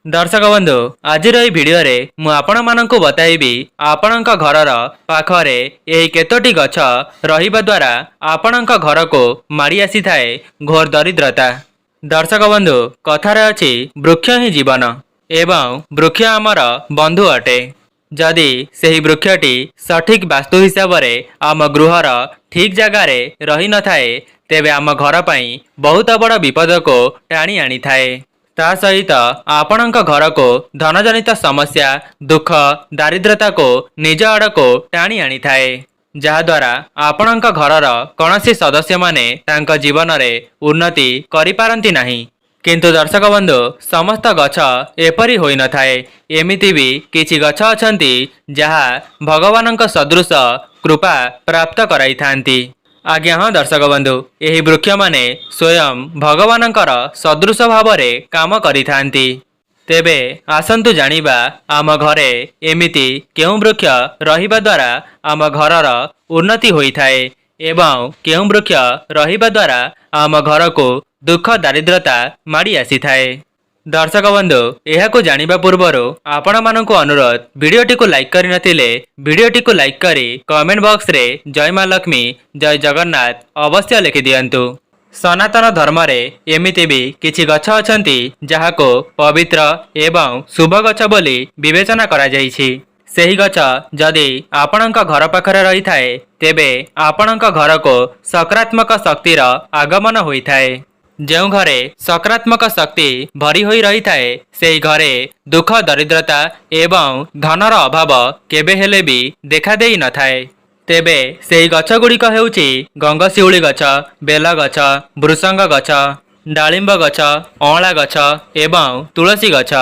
दर्शक बंधु आज भिडियो रे मु आपण मानकु बताइबी आपणक घरर पाखरे एही केतोटी गछ रहिबा द्वारा आपणक घर को माड़ी आसी थाए घोर दरिद्रता। दर्शक बंधु कथारे अछि वृक्ष ही जीवन एवं वृक्ष आमर बंधु अटे। जदि सेही वृक्षटी सठिक वास्तु हिसाब रे आम गृहर ठीक जगार रही न थाए तेबे आम घर पई बहुत बड़ विपद को टाणी आनी थाए। ता सहित आपणक घर को धनजनित समस्या दुख दारिद्रता को निज आड़ को टाणी आनी थाए, जहाद्वारा आपणक घरर कौनसी सदस्य माने तांक जीवन रे उन्नति करि पारंती नाही। किंतु दर्शक बंधु समस्त गछ एपरी होई न थाए। एमिति भी किछि गछ अछंती जहा भगवानक सदृश कृपा प्राप्त कराई थांती। आज्ञा हाँ दर्शक बंधु यही वृक्ष माने स्वयं भगवानंकर सदृश भाव रे काम करिथांती। तेबे आसंतु जानिबा आम घरे एमिति केउ वृक्ष रहिबा द्वारा आम घरर उन्नति होई थाए एवं केउ वृक्ष रहिबा द्वारा आम घर को दुख दारिद्रता माड़ी आसी थाए। दर्शक बंधु यह जानिबा पूर्वरु आपण मानकु अनुरोध वीडियोटी को लाइक करि नथिले वीडियोटी को लाइक करी कमेंट बॉक्स रे जय मां लक्ष्मी जय जगन्नाथ अवश्य लिखि दियंतु। सनातन धर्म रे एमिति भी किछि गछ अछंती जहाको पवित्र एवं शुभ गछ बोली विवेचना करा जाइछि। सेही गछ जदि आपणक घर पाखरे रही थाए तेबे आपणक घर को सकारात्मक शक्तिर आगमन होई थाए। जो घरे सकारात्मक शक्ति भरी होई रही थाए सेही घरे दुख दरिद्रता एवं धनर अभाव केबे हेले भी देखा देई न थाए। तेबे सेही गछ गुड़िक हेउची गंगशिउली गछ, बेल गछ, भृसंग गछ, डालिंब गछ, अँला गछ एवं तुलसी गछ।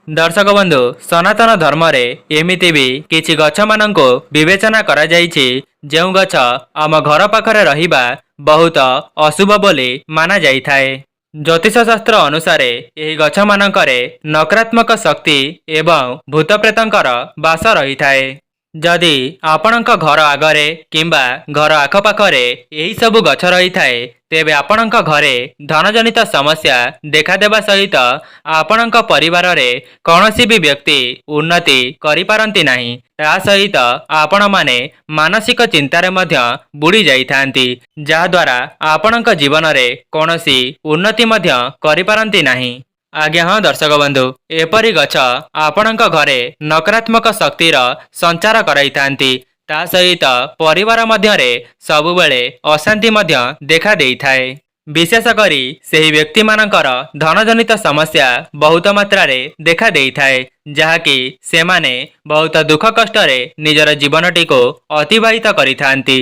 दर्शक बंधु सनातन धर्म रे एमिति भी किछि गछ मानंको विवेचना करा जाइछि जेउ गछ आम घर पाखरे रहिबा बहुत अशुभ बोली माना जाई थाए। ज्योतिष शास्त्र अनुसार एही गछ मानकरे नकारात्मक शक्ति एवं भूत प्रेतंकर बास रही थाए। जदि आपणक घर आगरे किंबा घर आखपाखरे एही सबु गछ रही थाए तेबे आपणक घरे धनजनित समस्या देखा देबा सहित आपणक परिवार रे कौनसी भी व्यक्ति उन्नति करि पारंती नाही। ता सहित आपण माने मानसिक चिंतारे मध्य बुड़ी जाई थांती जहाद्वारा आपणक जीवन रे कौनसी उन्नति मध्य करि पारंती नाही। आज्ञा हाँ दर्शक बंधु एपरी गछ आपणक घरे नकारात्मक शक्तिर संचार कराई थांती। ता सहित परिवार मध्यरे सबुबेले अशांति मध्य देखा देई थाए। विशेष करी सेही व्यक्ति मानकर धनजनित समस्या बहुत मात्रा रे देखा देई थाए जहाकी सेमाने बहुत दुख कष्ट रे निजर जीवनटी को अतिबाहित करि थांती।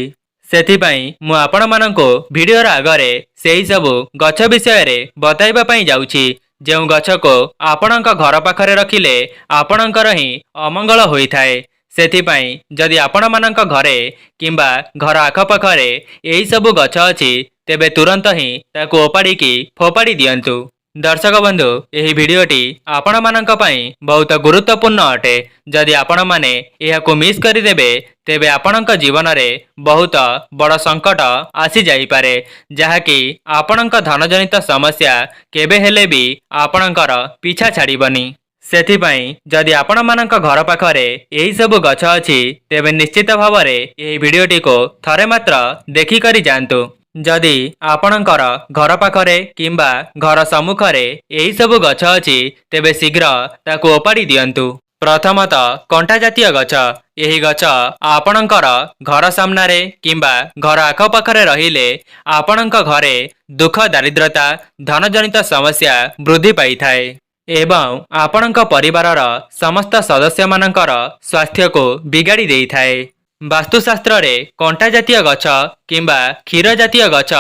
सेथिपाई मु आपण मानको वीडियो आगरे सेही सबु गछ विषय रे बताइबा पई जाउछि जेउ गछ को आपणक घर पाखरे रखिले आपणकर ही अमंगल होई थाए। सेथिपाई जदि आपण मानक घरे किंबा घर आखपाखरे एही सबु गछ अछि तेबे तुरंत ही ताकू ओपाड़ी की फोपाड़ी दियंतु। दर्शक बंधु यही भिडियोटी आपण मानक पई बहुत गुरुत्वपूर्ण अटे। जदि आपण माने एहाकू मिस करिदेबे तेबे आपणक जीवन रे बहुत बड़ संकट आसी जाई पारे जहाकी आपणक धनजनित समस्या केबे हेले भी आपणकर पीछा छाड़ीबनी। सेथिपाई जदि आपण मानक घर पाखरे एही सबु गछ अछि तेबे निश्चित भाव रे एही भिडियोटी को थरे मात्र देखि करि जांतु। जदि आपणकर घर पाखरे किंबा घर सम्मुखरे एही सबु गछ अछि तेबे शीघ्र ताकू ओपाड़ी दियंतु। प्रथमतः कंटा जातीय गछ एही गछ आपणकर घर सामनारे किंबा घर आखपाखरे रहिले आपणक घरे दुख दारिद्रता धनजनित समस्या वृद्धि पाई थाए एवं आपणक परिवारर समस्त सदस्य मानकर स्वास्थ्य को बिगाड़ी देई थाए। वास्तुशास्त्र रे कंटा जातीय गछ किंबा क्षीर जातीय गछ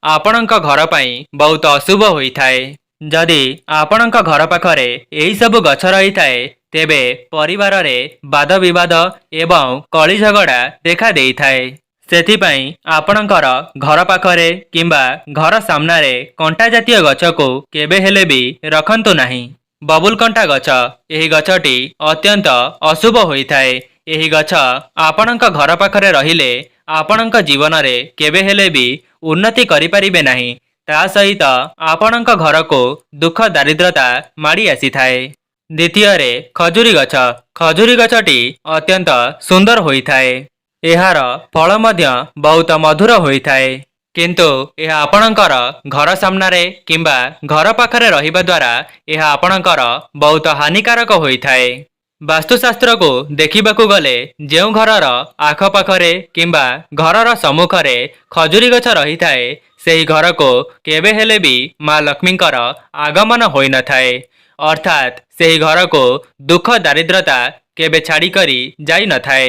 आपणक घर पई बहुत अशुभ होई थाए। जदि आपणक घर पाखरे एही सबु गछ रही थाए तेबे परिवार रे वाद विवाद एवं कली झगड़ा देखा देई थाए। सेथिपाई आपणकर घर पाखरे किंबा घर सामनारे कंटा जातीय गछ को केबे हेले भी रखंतु नाही। बबुल कंटा गछ एही गछटी अत्यंत अशुभ होई थाए। एही गछ आपणक घर पाखरे रहिले आपणक जीवन रे केबे हेले भी उन्नति करि परिबे नाही। ता सहित आपणक घर को दुख दारिद्रता माड़ी आसी थाए। ଦ୍ୱିତୀୟରେ ଖଜୁରୀ ଗଛ। ଖଜୁରୀ ଗଛଟି ଅତ୍ୟନ୍ତ ସୁନ୍ଦର ହୋଇଥାଏ। ଏହାର ଫଳ ମଧ୍ୟ ବହୁତ ମଧୁର ହୋଇଥାଏ। କିନ୍ତୁ ଏହା ଆପଣଙ୍କର ଘର ସାମ୍ନାରେ କିମ୍ବା ଘର ପାଖରେ ରହିବା ଦ୍ୱାରା ଏହା ଆପଣଙ୍କର ବହୁତ ହାନିକାରକ ହୋଇଥାଏ। ବାସ୍ତୁଶାସ୍ତ୍ରକୁ ଦେଖିବାକୁ ଗଲେ ଯେଉଁ ଘରର ଆଖପାଖରେ କିମ୍ବା ଘରର ସମ୍ମୁଖରେ ଖଜୁରୀ ଗଛ ରହିଥାଏ ସେହି ଘରକୁ କେବେ ହେଲେ ବି ମା ଲକ୍ଷ୍ମୀଙ୍କର ଆଗମନ ହୋଇନଥାଏ। ଅର୍ଥାତ୍ ସେହି ଘରକୁ ଦୁଃଖ ଦାରିଦ୍ରତା କେବେ ଛାଡ଼ିକରି ଯାଇନଥାଏ।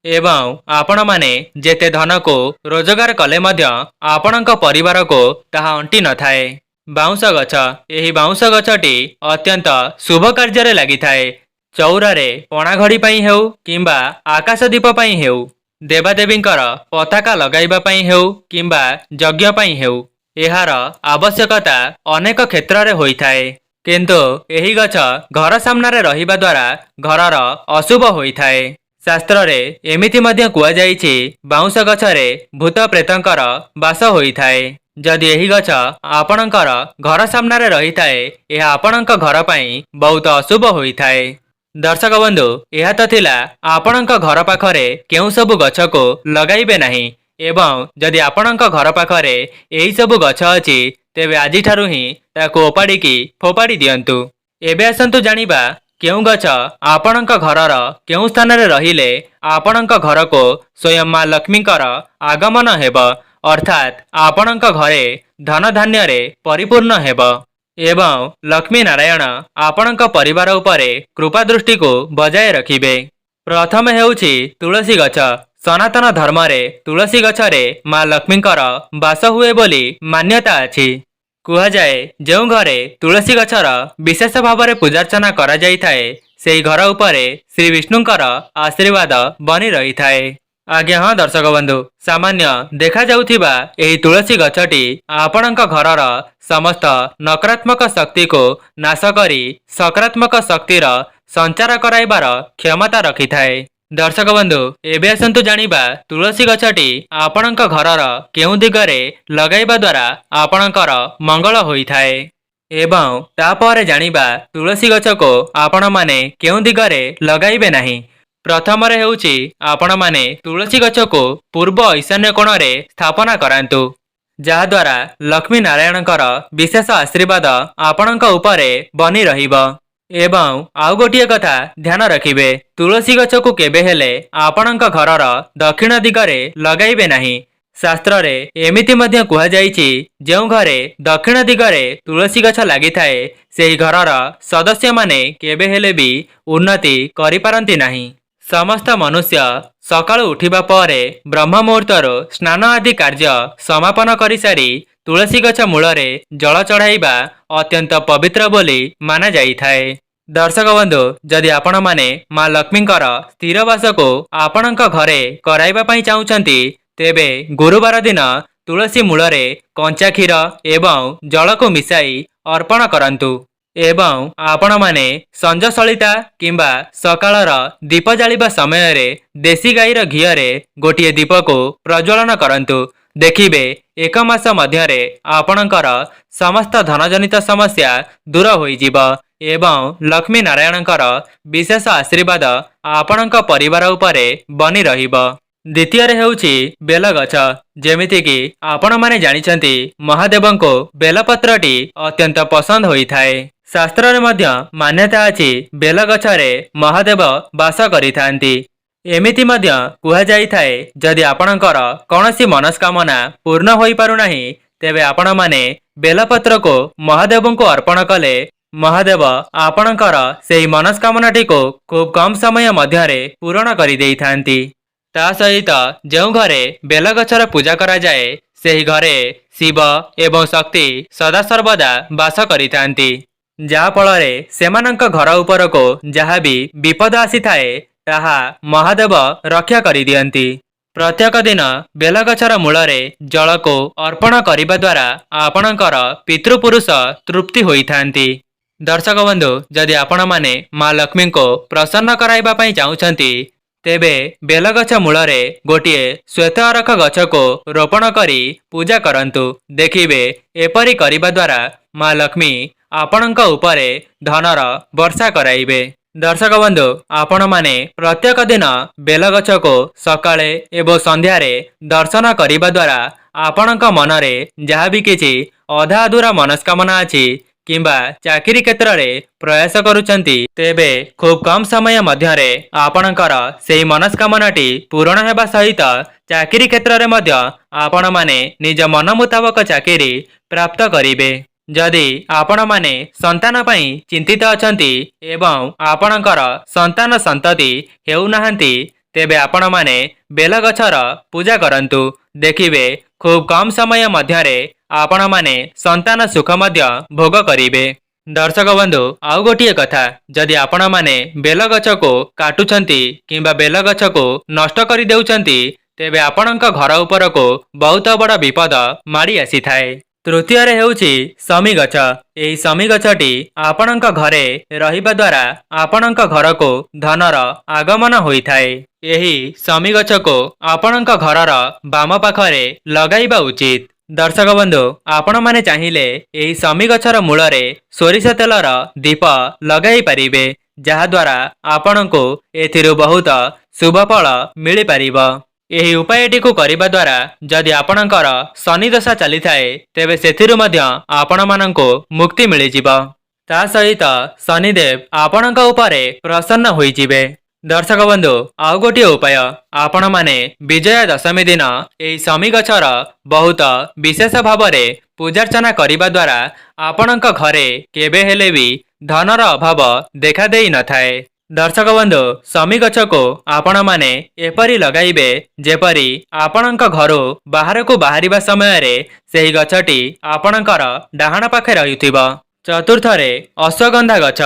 ଏବଂ ଆପଣମାନେ ଯେତେ ଧନକୁ ରୋଜଗାର କଲେ ମଧ୍ୟ ଆପଣଙ୍କ ପରିବାରକୁ ତାହା ଅଣ୍ଟି ନଥାଏ। ବାଉଁଶ ଗଛ। ଏହି ବାଉଁଶ ଗଛଟି ଅତ୍ୟନ୍ତ ଶୁଭ କାର୍ଯ୍ୟରେ ଲାଗିଥାଏ। ଚଉରାରେ ପଣାଘଡ଼ି ପାଇଁ ହେଉ କିମ୍ବା ଆକାଶଦୀପ ପାଇଁ ହେଉ, ଦେବାଦେବୀଙ୍କର ପତାକା ଲଗାଇବା ପାଇଁ ହେଉ କିମ୍ବା ଯଜ୍ଞ ପାଇଁ ହେଉ, ଏହାର ଆବଶ୍ୟକତା ଅନେକ କ୍ଷେତ୍ରରେ ହୋଇଥାଏ। କିନ୍ତୁ ଏହି ଗଛ ଘର ସାମ୍ନାରେ ରହିବା ଦ୍ୱାରା ଘରର ଅଶୁଭ ହୋଇଥାଏ। ଶାସ୍ତ୍ରରେ ଏମିତି ମଧ୍ୟ କୁହାଯାଇଛି ବାଉଁଶ ଗଛରେ ଭୂତ ପ୍ରେତଙ୍କର ବାସ ହୋଇଥାଏ। ଯଦି ଏହି ଗଛ ଆପଣଙ୍କର ଘର ସାମ୍ନାରେ ରହିଥାଏ ଏହା ଆପଣଙ୍କ ଘର ପାଇଁ ବହୁତ ଅଶୁଭ ହୋଇଥାଏ। ଦର୍ଶକ ବନ୍ଧୁ, ଏହା ତ ଥିଲା ଆପଣଙ୍କ ଘର ପାଖରେ କେଉଁ ସବୁ ଗଛକୁ ଲଗାଇବେ ନାହିଁ ଏବଂ ଯଦି ଆପଣଙ୍କ ଘର ପାଖରେ ଏହି ସବୁ ଗଛ ଅଛି ତେବେ ଆଜିଠାରୁ ହିଁ ତାକୁ ଓପାଡ଼ିକି ଫୋପାଡ଼ି ଦିଅନ୍ତୁ। ଏବେ ଆସନ୍ତୁ ଜାଣିବା କେଉଁ ଗଛ ଆପଣଙ୍କ ଘରର କେଉଁ ସ୍ଥାନରେ ରହିଲେ ଆପଣଙ୍କ ଘରକୁ ସ୍ୱୟଂ ମା ଲକ୍ଷ୍ମୀଙ୍କର ଆଗମନ ହେବ, ଅର୍ଥାତ୍ ଆପଣଙ୍କ ଘରେ ଧନ ଧାନ୍ୟରେ ପରିପୂର୍ଣ୍ଣ ହେବ ଏବଂ ଲକ୍ଷ୍ମୀ ନାରାୟଣ ଆପଣଙ୍କ ପରିବାର ଉପରେ କୃପା ଦୃଷ୍ଟିକୁ ବଜାୟ ରଖିବେ। ପ୍ରଥମେ ହେଉଛି ତୁଳସୀ ଗଛ। ସନାତନ ଧର୍ମରେ ତୁଳସୀ ଗଛରେ ମା ଲକ୍ଷ୍ମୀଙ୍କର ବାସ ହୁଏ ବୋଲି ମାନ୍ୟତା ଅଛି। କୁହାଯାଏ ଯେଉଁ ଘରେ ତୁଳସୀ ଗଛର ବିଶେଷ ଭାବରେ ପୂଜାର୍ଚ୍ଚନା କରାଯାଇଥାଏ ସେହି ଘର ଉପରେ ଶ୍ରୀ ବିଷ୍ଣୁଙ୍କର ଆଶୀର୍ବାଦ ବନି ରହିଥାଏ। ଆଜ୍ଞା ହଁ ଦର୍ଶକ ବନ୍ଧୁ, ସାମାନ୍ୟ ଦେଖାଯାଉଥିବା ଏହି ତୁଳସୀ ଗଛଟି ଆପଣଙ୍କ ଘରର ସମସ୍ତ ନକାରାତ୍ମକ ଶକ୍ତିକୁ ନାଶ କରି ସକାରାତ୍ମକ ଶକ୍ତିର ସଞ୍ଚାର କରାଇବାର କ୍ଷମତା ରଖିଥାଏ। ଦର୍ଶକ ବନ୍ଧୁ, ଏବେ ଆସନ୍ତୁ ଜାଣିବା ତୁଳସୀ ଗଛଟି ଆପଣଙ୍କ ଘରର କେଉଁ ଦିଗରେ ଲଗାଇବା ଦ୍ୱାରା ଆପଣଙ୍କର ମଙ୍ଗଳ ହୋଇଥାଏ ଏବଂ ତାପରେ ଜାଣିବା ତୁଳସୀ ଗଛକୁ ଆପଣମାନେ କେଉଁ ଦିଗରେ ଲଗାଇବେ ନାହିଁ। ପ୍ରଥମରେ ହେଉଛି ଆପଣମାନେ ତୁଳସୀ ଗଛକୁ ପୂର୍ବ ଈଶାନ୍ୟ କୋଣରେ ସ୍ଥାପନା କରାନ୍ତୁ, ଯାହାଦ୍ୱାରା ଲକ୍ଷ୍ମୀ ନାରାୟଣଙ୍କର ବିଶେଷ ଆଶୀର୍ବାଦ ଆପଣଙ୍କ ଉପରେ ବନି ରହିବ। ଏବଂ ଆଉ ଗୋଟିଏ କଥା ଧ୍ୟାନ ରଖିବେ, ତୁଳସୀ ଗଛକୁ କେବେ ହେଲେ ଆପଣଙ୍କ ଘରର ଦକ୍ଷିଣ ଦିଗରେ ଲଗାଇବେ ନାହିଁ। ଶାସ୍ତ୍ରରେ ଏମିତି ମଧ୍ୟ କୁହାଯାଇଛି ଯେଉଁ ଘରେ ଦକ୍ଷିଣ ଦିଗରେ ତୁଳସୀ ଗଛ ଲାଗିଥାଏ ସେହି ଘରର ସଦସ୍ୟମାନେ କେବେ ହେଲେ ବି ଉନ୍ନତି କରିପାରନ୍ତି ନାହିଁ। ସମସ୍ତ ମନୁଷ୍ୟ ସକାଳୁ ଉଠିବା ପରେ ବ୍ରହ୍ମ ମୁହୂର୍ତ୍ତରୁ ସ୍ନାନ ଆଦି କାର୍ଯ୍ୟ ସମାପନ କରିସାରି ତୁଳସୀ ଗଛ ମୂଳରେ ଜଳ ଚଢ଼ାଇବା ଅତ୍ୟନ୍ତ ପବିତ୍ର ବୋଲି ମାନାଯାଇଥାଏ। ଦର୍ଶକ ବନ୍ଧୁ, ଯଦି ଆପଣମାନେ ମା ଲକ୍ଷ୍ମୀଙ୍କର ସ୍ଥିର ବାସକୁ ଆପଣଙ୍କ ଘରେ କରାଇବା ପାଇଁ ଚାହୁଁଛନ୍ତି ତେବେ ଗୁରୁବାର ଦିନ ତୁଳସୀ ମୂଳରେ କଞ୍ଚା କ୍ଷୀର ଏବଂ ଜଳକୁ ମିଶାଇ ଅର୍ପଣ କରନ୍ତୁ ଏବଂ ଆପଣମାନେ ସଞ୍ଜ ସଳିତା କିମ୍ବା ସକାଳର ଦୀପ ଜାଳିବା ସମୟରେ ଦେଶୀ ଗାଈର ଘିଅରେ ଗୋଟିଏ ଦୀପକୁ ପ୍ରଜ୍ୱଳନ କରନ୍ତୁ। ଦେଖିବେ 1 ମାସ ମଧ୍ୟରେ ଆପଣଙ୍କର ସମସ୍ତ ଧନଜନିତ ସମସ୍ୟା ଦୂର ହୋଇଯିବ ଏବଂ ଲକ୍ଷ୍ମୀ ନାରାୟଣଙ୍କର ବିଶେଷ ଆଶୀର୍ବାଦ ଆପଣଙ୍କ ପରିବାର ଉପରେ ବନି ରହିବ। ଦ୍ୱିତୀୟରେ ହେଉଛି ବେଲଗଛ। ଯେମିତିକି ଆପଣମାନେ ଜାଣିଛନ୍ତି ମହାଦେବଙ୍କୁ ବେଲପତ୍ରଟି ଅତ୍ୟନ୍ତ ପସନ୍ଦ ହୋଇଥାଏ। ଶାସ୍ତ୍ରରେ ମଧ୍ୟ ମାନ୍ୟତା ଅଛି ବେଲଗଛରେ ମହାଦେବ ବାସ କରିଥାନ୍ତି। ଏମିତି ମଧ୍ୟ କୁହାଯାଇଥାଏ ଯଦି ଆପଣଙ୍କର କୌଣସି ମନସ୍କାମନା ପୂର୍ଣ୍ଣ ହୋଇପାରୁନାହିଁ ତେବେ ଆପଣମାନେ ବେଲପତ୍ରକୁ ମହାଦେବଙ୍କୁ ଅର୍ପଣ କଲେ ମହାଦେବ ଆପଣଙ୍କର ସେହି ମନସ୍କାମନାଟିକୁ ଖୁବ୍ କମ୍ ସମୟ ମଧ୍ୟରେ ପୂରଣ କରିଦେଇଥାନ୍ତି। ତା ସହିତ ଯେଉଁ ଘରେ ବେଲଗଛର ପୂଜା କରାଯାଏ ସେହି ଘରେ ଶିବ ଏବଂ ଶକ୍ତି ସଦାସର୍ବଦା ବାସ କରିଥାନ୍ତି, ଯାହାଫଳରେ ସେମାନଙ୍କ ଘର ଉପରକୁ ଯାହା ବି ବିପଦ ଆସିଥାଏ ତାହା ମହାଦେବ ରକ୍ଷା କରିଦିଅନ୍ତି। ପ୍ରତ୍ୟେକ ଦିନ ବେଲଗଛର ମୂଳରେ ଜଳକୁ ଅର୍ପଣ କରିବା ଦ୍ୱାରା ଆପଣଙ୍କର ପିତୃପୁରୁଷ ତୃପ୍ତି ହୋଇଥାନ୍ତି। ଦର୍ଶକ ବନ୍ଧୁ, ଯଦି ଆପଣମାନେ ମା ଲକ୍ଷ୍ମୀଙ୍କୁ ପ୍ରସନ୍ନ କରାଇବା ପାଇଁ ଚାହୁଁଛନ୍ତି ତେବେ ବେଲଗଛ ମୂଳରେ ଗୋଟିଏ ଶ୍ୱେତ ଅରଖ ଗଛକୁ ରୋପଣ କରି ପୂଜା କରନ୍ତୁ। ଦେଖିବେ ଏପରି କରିବା ଦ୍ୱାରା ମା ଲକ୍ଷ୍ମୀ ଆପଣଙ୍କ ଉପରେ ଧନର ବର୍ଷା କରାଇବେ। ଦର୍ଶକ ବନ୍ଧୁ, ଆପଣମାନେ ପ୍ରତ୍ୟେକ ଦିନ ବେଲଗଛକୁ ସକାଳେ ଏବଂ ସନ୍ଧ୍ୟାରେ ଦର୍ଶନ କରିବା ଦ୍ୱାରା ଆପଣଙ୍କ ମନରେ ଯାହା ବି କିଛି ଅଧା ଅଧୁରା ମନସ୍କାମନା ଅଛି କିମ୍ବା ଚାକିରି କ୍ଷେତ୍ରରେ ପ୍ରୟାସ କରୁଛନ୍ତି, ତେବେ ଖୁବ୍ କମ୍ ସମୟ ମଧ୍ୟରେ ଆପଣଙ୍କର ସେହି ମନସ୍କାମନାଟି ପୂରଣ ହେବା ସହିତ ଚାକିରି କ୍ଷେତ୍ରରେ ମଧ୍ୟ ଆପଣମାନେ ନିଜ ମନ ମୁତାବକ ଚାକିରି ପ୍ରାପ୍ତ କରିବେ। ଯଦି ଆପଣମାନେ ସନ୍ତାନ ପାଇଁ ଚିନ୍ତିତ ଅଛନ୍ତି ଏବଂ ଆପଣଙ୍କର ସନ୍ତାନ ସନ୍ତତି ହେଉନାହାନ୍ତି, ତେବେ ଆପଣମାନେ ବେଲଗଛର ପୂଜା କରନ୍ତୁ। ଦେଖିବେ ଖୁବ୍ କମ୍ ସମୟ ମଧ୍ୟରେ ଆପଣମାନେ ସନ୍ତାନ ସୁଖ ମଧ୍ୟ ଭୋଗ କରିବେ। ଦର୍ଶକ ବନ୍ଧୁ, ଆଉ ଗୋଟିଏ କଥା, ଯଦି ଆପଣମାନେ ବେଲଗଛକୁ କାଟୁଛନ୍ତି କିମ୍ବା ବେଲଗଛକୁ ନଷ୍ଟ କରିଦେଉଛନ୍ତି, ତେବେ ଆପଣଙ୍କ ଘର ଉପରକୁ ବହୁତ ବଡ଼ ବିପଦ ମାଡ଼ି ଆସିଥାଏ। ତୃତୀୟରେ ହେଉଛି ଶମି ଗଛ। ଏହି ଶମି ଗଛଟି ଆପଣଙ୍କ ଘରେ ରହିବା ଦ୍ୱାରା ଆପଣଙ୍କ ଘରକୁ ଧନର ଆଗମନ ହୋଇଥାଏ। ଏହି ଶମି ଗଛକୁ ଆପଣଙ୍କ ଘରର ବାମ ପାଖରେ ଲଗାଇବା ଉଚିତ। ଦର୍ଶକ ବନ୍ଧୁ, ଆପଣମାନେ ଚାହିଁଲେ ଏହି ଶମି ଗଛର ମୂଳରେ ସୋରିଷ ତେଲର ଦୀପ ଲଗାଇ ପାରିବେ, ଯାହାଦ୍ୱାରା ଆପଣଙ୍କୁ ଏଥିରୁ ବହୁତ ଶୁଭ ଫଳ ମିଳିପାରିବ। ଏହି ଉପାୟଟିକୁ କରିବା ଦ୍ୱାରା ଯଦି ଆପଣଙ୍କର ଶନି ଦଶା ଚାଲିଥାଏ, ତେବେ ସେଥିରୁ ମଧ୍ୟ ଆପଣମାନଙ୍କୁ ମୁକ୍ତି ମିଳିଯିବ। ତା ସହିତ ଶନିଦେବ ଆପଣଙ୍କ ଉପରେ ପ୍ରସନ୍ନ ହୋଇଯିବେ। ଦର୍ଶକ ବନ୍ଧୁ, ଆଉ ଗୋଟିଏ ଉପାୟ, ଆପଣମାନେ ବିଜୟା ଦଶମୀ ଦିନ ଏହି ଶମି ଗଛର ବହୁତ ବିଶେଷ ଭାବରେ ପୂଜାର୍ଚ୍ଚନା କରିବା ଦ୍ୱାରା ଆପଣଙ୍କ ଘରେ କେବେ ହେଲେ ବି ଧନର ଅଭାବ ଦେଖାଦେଇ ନଥାଏ। ଦର୍ଶକ ବନ୍ଧୁ, ଶମି ଗଛକୁ ଆପଣମାନେ ଏପରି ଲଗାଇବେ ଯେପରି ଆପଣଙ୍କ ଘରୁ ବାହାରକୁ ବାହାରିବା ସମୟରେ ସେହି ଗଛଟି ଆପଣଙ୍କର ଡାହାଣ ପାଖେ ରହିଥିବ। ଚତୁର୍ଥରେ ଅଶ୍ୱଗନ୍ଧା ଗଛ।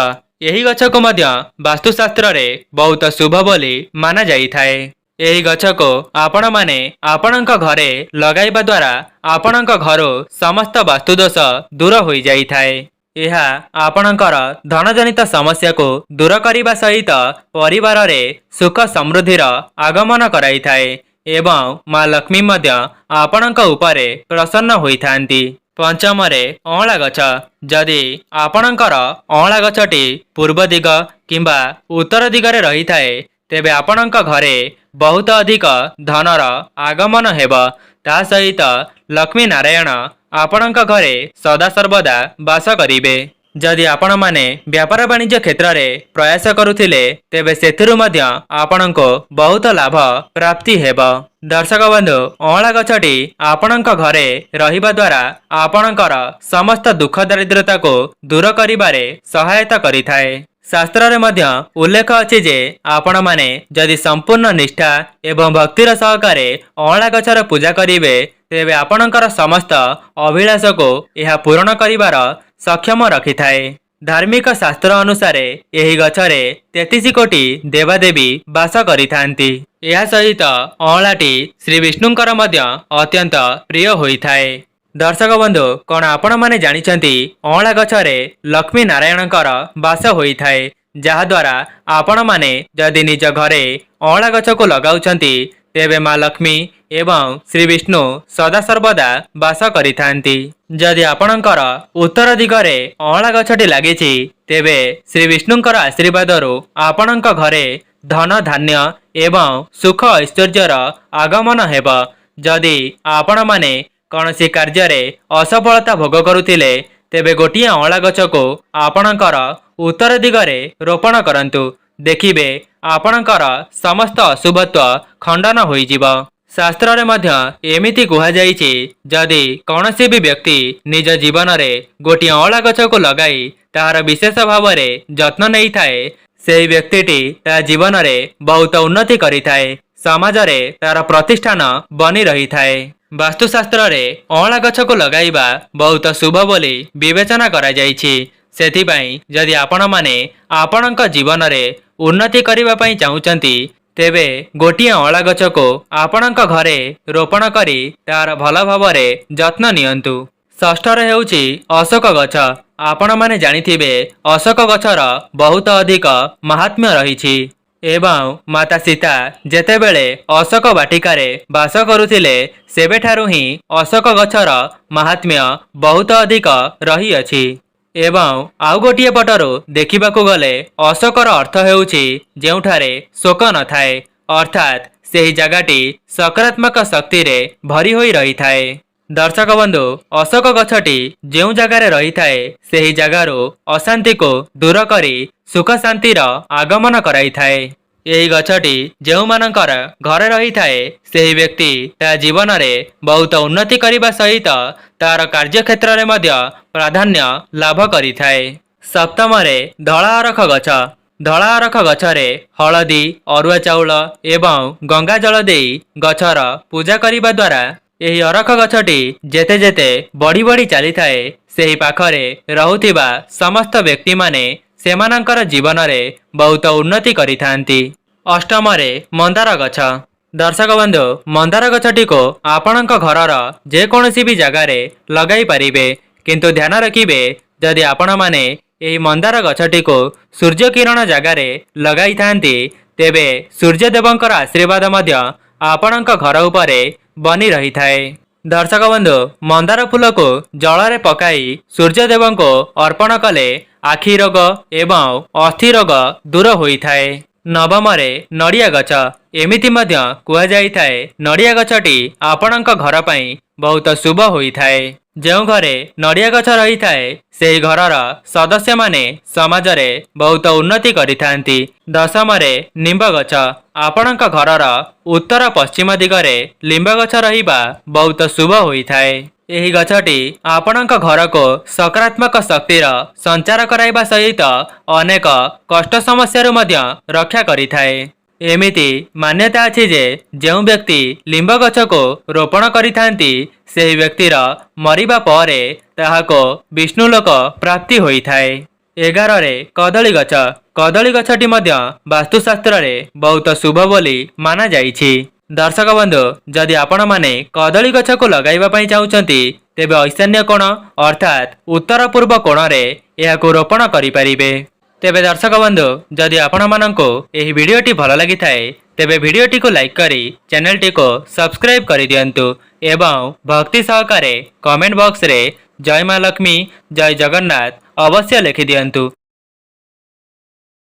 ଏହି ଗଛକୁ ମଧ୍ୟ ବାସ୍ତୁଶାସ୍ତ୍ରରେ ବହୁତ ଶୁଭ ବୋଲି ମାନାଯାଇଥାଏ। ଏହି ଗଛକୁ ଆପଣମାନେ ଆପଣଙ୍କ ଘରେ ଲଗାଇବା ଦ୍ୱାରା ଆପଣଙ୍କ ଘରୁ ସମସ୍ତ ବାସ୍ତୁଦୋଷ ଦୂର ହୋଇଯାଇଥାଏ। ଏହା ଆପଣଙ୍କର ଧନଜନିତ ସମସ୍ୟାକୁ ଦୂର କରିବା ସହିତ ପରିବାରରେ ସୁଖ ସମୃଦ୍ଧିର ଆଗମନ କରାଇଥାଏ ଏବଂ ମା ଲକ୍ଷ୍ମୀ ମଧ୍ୟ ଆପଣଙ୍କ ଉପରେ ପ୍ରସନ୍ନ ହୋଇଥାନ୍ତି। ପଞ୍ଚମରେ ଅଁଳା ଗଛ। ଯଦି ଆପଣଙ୍କର ଅଁଳା ଗଛଟି ପୂର୍ବ ଦିଗ କିମ୍ବା ଉତ୍ତର ଦିଗରେ ରହିଥାଏ, ତେବେ ଆପଣଙ୍କ ଘରେ ବହୁତ ଅଧିକ ଧନର ଆଗମନ ହେବ। ତା ସହିତ ଲକ୍ଷ୍ମୀ ନାରାୟଣ ଆପଣଙ୍କ ଘରେ ସଦାସର୍ବଦା ବାସ କରିବେ। ଯଦି ଆପଣମାନେ ବ୍ୟାପାର ବାଣିଜ୍ୟ କ୍ଷେତ୍ରରେ ପ୍ରୟାସ କରୁଥିଲେ, ତେବେ ସେଥିରୁ ମଧ୍ୟ ଆପଣଙ୍କୁ ବହୁତ ଲାଭ ପ୍ରାପ୍ତି ହେବ। ଦର୍ଶକ ବନ୍ଧୁ, ଅଁଳା ଗଛଟି ଆପଣଙ୍କ ଘରେ ରହିବା ଦ୍ୱାରା ଆପଣଙ୍କର ସମସ୍ତ ଦୁଃଖ ଦାରିଦ୍ର୍ୟତାକୁ ଦୂର କରିବାରେ ସହାୟତା କରିଥାଏ। ଶାସ୍ତ୍ରରେ ମଧ୍ୟ ଉଲ୍ଲେଖ ଅଛି ଯେ ଆପଣମାନେ ଯଦି ସମ୍ପୂର୍ଣ୍ଣ ନିଷ୍ଠା ଏବଂ ଭକ୍ତିର ସହକାରେ ଅଁଳା ଗଛର ପୂଜା କରିବେ, ତେବେ ଆପଣଙ୍କର ସମସ୍ତ ଅଭିଳାଷକୁ ଏହା ପୂରଣ କରିବାର ସକ୍ଷମ ରଖିଥାଏ। ଧାର୍ମିକ ଶାସ୍ତ୍ର ଅନୁସାରେ ଏହି ଗଛରେ 33 କୋଟି ଦେବାଦେବୀ ବାସ କରିଥାନ୍ତି। ଏହା ସହିତ ଅଁଳାଟି ଶ୍ରୀ ବିଷ୍ଣୁଙ୍କର ମଧ୍ୟ ଅତ୍ୟନ୍ତ ପ୍ରିୟ ହୋଇଥାଏ। ଦର୍ଶକ ବନ୍ଧୁ, କଣ ଆପଣମାନେ ଜାଣିଛନ୍ତି ଅଁଳା ଗଛରେ ଲକ୍ଷ୍ମୀ ନାରାୟଣଙ୍କର ବାସ ହୋଇଥାଏ, ଯାହାଦ୍ୱାରା ଆପଣମାନେ ଯଦି ନିଜ ଘରେ ଅଁଳା ଗଛକୁ ଲଗାଉଛନ୍ତି, ତେବେ ମା ଲକ୍ଷ୍ମୀ ଏବଂ ଶ୍ରୀ ବିଷ୍ଣୁ ସଦାସର୍ବଦା ବାସ କରିଥାନ୍ତି। ଯଦି ଆପଣଙ୍କର ଉତ୍ତର ଦିଗରେ ଅଁଳା ଗଛଟି ଲାଗିଛି, ତେବେ ଶ୍ରୀ ବିଷ୍ଣୁଙ୍କର ଆଶୀର୍ବାଦରୁ ଆପଣଙ୍କ ଘରେ ଧନ ଧାନ୍ୟ ଏବଂ ସୁଖ ଐଶ୍ୱର୍ଯ୍ୟର ଆଗମନ ହେବ। ଯଦି ଆପଣମାନେ କୌଣସି କାର୍ଯ୍ୟରେ ଅସଫଳତା ଭୋଗ କରୁଥିଲେ, ତେବେ ଗୋଟିଏ ଅଁଳା ଗଛକୁ ଆପଣଙ୍କର ଉତ୍ତର ଦିଗରେ ରୋପଣ କରନ୍ତୁ। ଦେଖିବେ ଆପଣଙ୍କର ସମସ୍ତ ଅଶୁଭତ୍ୱ ଖଣ୍ଡନ ହୋଇଯିବ। ଶାସ୍ତ୍ରରେ ମଧ୍ୟ ଏମିତି କୁହାଯାଇଛି, ଯଦି କୌଣସି ବି ବ୍ୟକ୍ତି ନିଜ ଜୀବନରେ ଗୋଟିଏ ଅଁଳା ଗଛକୁ ଲଗାଇ ତାହାର ବିଶେଷ ଭାବରେ ଯତ୍ନ ନେଇଥାଏ, ସେହି ବ୍ୟକ୍ତିଟି ତା ଜୀବନରେ ବହୁତ ଉନ୍ନତି କରିଥାଏ, ସମାଜରେ ତାର ପ୍ରତିଷ୍ଠାନ ବନି ରହିଥାଏ। ବାସ୍ତୁଶାସ୍ତ୍ରରେ ଅଁଳା ଗଛକୁ ଲଗାଇବା ବହୁତ ଶୁଭ ବୋଲି ବିବେଚନା କରାଯାଇଛି। ସେଥିପାଇଁ ଯଦି ଆପଣମାନେ ଆପଣଙ୍କ ଜୀବନରେ ଉନ୍ନତି କରିବା ପାଇଁ ଚାହୁଁଛନ୍ତି, ତେବେ ଗୋଟିଏ ଅଁଳା ଗଛକୁ ଆପଣଙ୍କ ଘରେ ରୋପଣ କରି ତାର ଭଲ ଭାବରେ ଯତ୍ନ ନିଅନ୍ତୁ। ଷଷ୍ଠରେ ହେଉଛି ଅଶୋକ ଗଛ। ଆପଣମାନେ ଜାଣିଥିବେ ଅଶୋକ ଗଛର ବହୁତ ଅଧିକ ମାହାତ୍ମ୍ୟ ରହିଛି ଏବଂ ମାତା ସୀତା ଯେତେବେଳେ ଅଶୋକ ବାଟିକାରେ ବାସ କରୁଥିଲେ, ସେବେଠାରୁ ହିଁ ଅଶୋକ ଗଛର ମାହାତ୍ମ୍ୟ ବହୁତ ଅଧିକ ରହିଅଛି। एवं आउ गोटिए पटरु देखिबाकू गले अशोकर अर्थ हेउछि जेउठारे शोक नथाए अर्थात सेही जगाटी सकारात्मक शक्ति रे भरी होई रही थाए। दर्शक बंधु अशोक गछटी जेउ जगारे रही थाए सेही जगारू अशांति को दूर करी सुख शांतिर आगमन कराई थाए। यही गछटी जेउ मानकर घरे रही थाए सेही व्यक्ति ता जीवन रे बहुत उन्नति करिबा सहित तार कार्य क्षेत्र रे मध्य प्राधान्य लाभ करी थाए। सप्तम रे धला अरख गछ। धला अरख गछरे हलदी अरुआ चाउल एवं गंगा जल देई गछर पूजा करिबा द्वारा यही अरख गछटी जेते जेते बढ़ी बढ़ी चली थाए सेही पाखरे रहुथिबा समस्त व्यक्ति माने सेमानंकर जीवन रे बहुत उन्नति करिथांती। अष्टम रे मंदार गछ। दर्शक बंधु मंदार गछटी को आपणक घरर जे कोनोसी भी जगार लगाई पारिबे किंतु ध्यान रखिबे जदि आपण माने एही मंदार गछटी को सूर्य किरण जगार लगाई थांती तेबे सूर्य देवंकर आशीर्वाद मध्य आपणक घर उपरे बनी रही थाए। दर्शक बंधु मंदार फूल को जल रे पकाई सूर्य देव को अर्पण कले आखि रोग एवं अस्थि रोग दूर होई थाए। नवम रे नड़िया गछ। एमिति मध्य कुआ जाई थाए नड़िया गछटी आपणक घर पई बहुत शुभ होई थाए। जेउ घरे नड़िया गछ रही थाए सेही घरर सदस्य माने समाज रे बहुत उन्नति करिथांती। दशम रे निंब गछ। आपणक घरर उत्तर पश्चिम दिगरे लिंब गछ रहिबा बहुत शुभ होई थाए। एही गछटी आपणक घर को सकारात्मक शक्तिर संचार कराइबा सहित अनेक कष्ट समस्या मध्य रक्षा करिथाए। एमिति मान्यता अछि जे जेउ व्यक्ति लिंब गछ को रोपण करिथांती सेही व्यक्तिर मरिबा परे ताहाको विष्णुलोक प्राप्ति होई थाए। 11 रे कदली गछ। कदली गछटी मध्य वास्तुशास्त्र रे बहुत शुभ बोली माना जाइछि। दर्शक बंधु जदि आपण माने कदली गछ को लगाइबा पई चाहुचंती तेबे ईशान्य कोण अर्थात उत्तर पूर्व कोण रे एहाको रोपण करि परिबे। तेबे दर्शक बंधु जदि आपण माननको एही वीडियोटी भल लागि थाए तेबे वीडियोटी को लाइक करी चैनलटी को सब्सक्राइब करि दियंतु एवं भक्ति सहकारे कमेंट बॉक्स रे जय मां लक्ष्मी जय जगन्नाथ अवश्य लिखि दियंतु।